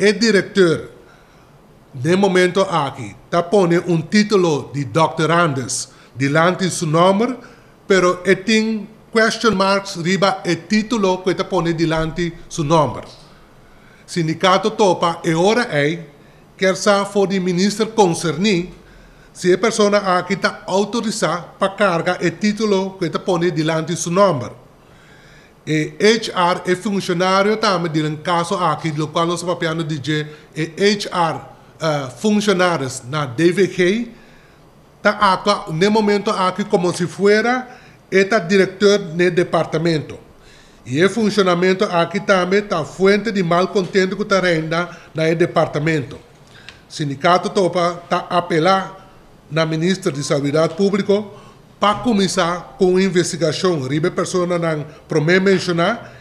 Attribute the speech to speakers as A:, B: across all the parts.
A: el director, de momento aquí, está pone un título de doctorandos delante de su nombre, pero tiene question marks riba el título que está pone delante de su nombre. Sindicato topa e ora quer sa for de ministro concerni, se a persona aqui está autorizada para carregar o título que está pone delante de su nombre. E HR é funcionário também, de um caso aqui, do qual nós vamos dizer, HR funcionários na DVG, está atua no momento aqui como se fuera eta diretor do departamento. E o funcionamento aqui também está fonte de mal contento que está renda no departamento. O sindicato topa está apelar na ministra de Saúde Pública para começar com investigação ribe pessoa não prometo mencionar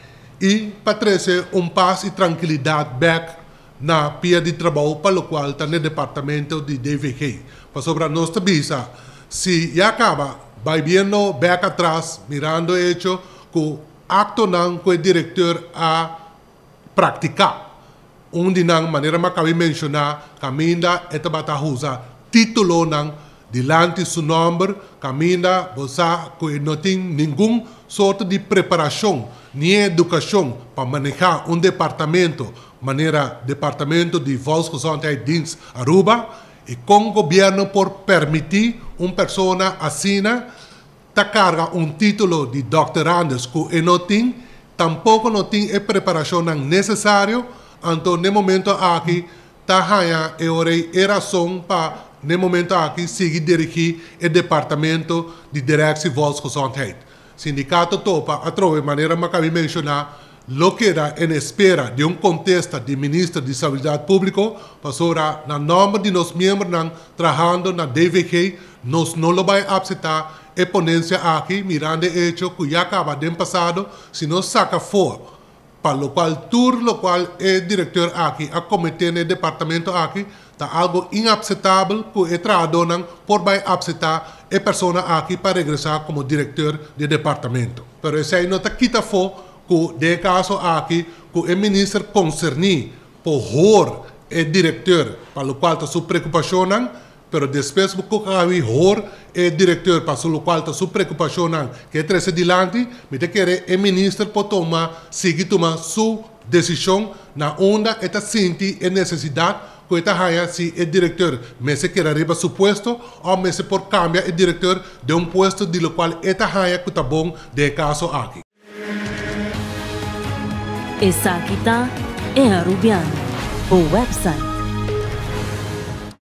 A: e para trazer paz e tranquilidade back na pia de trabalho para o qual está no departamento de DVG. Para sobre nossa visa, se já acaba, vai vendo back atrás, mirando o hecho que acto não que o diretor a praticar. Onde não, maneira que acabei mencionar, caminha e tabata usa título não delante seu nome, caminha você que não tem nenhum sorte de preparação nem educação para manejar departamento, maneira departamento de Volksgezondheidsdienst Aruba, e com o governo por permitir pessoa assina ta carga título de doctorandos que não tem, tampouco não tem a preparação necessária, então no momento aqui ta haya a razão para no momento aqui seguir dirigir o departamento de direção Volksgezondheid. Sindicato topa, através de maneira que acabei de mencionar, lo que era em espera de contexto de ministro de Saúde Pública, para na nome de nós membros trabalhando na DVG, nós não lo vai aceitar a ponência aqui, mirando o hecho que já acaba de passado, se não saca fora, para o qual o diretor aqui, a comitê no departamento aqui, está algo inaceitável que o trabalhador não por vai aceitar a pessoa aqui para regressar como diretor do departamento. Mas isso aí não está quita fora que, de caso aqui, que o ministro concerni por o diretor, para o qual está sua preocupação, mas depois que o diretor para o qual está sua preocupação, que é trazer adiante, me quer o ministro para seguir tomar sua decisão na onda está sente a necessidade que está haya se o diretor me se quer arriba su puesto ou me se por cambiar o diretor de puesto de lo qual está haya que está bom de caso aqui.
B: Essa aqui tá é Arubiano, o website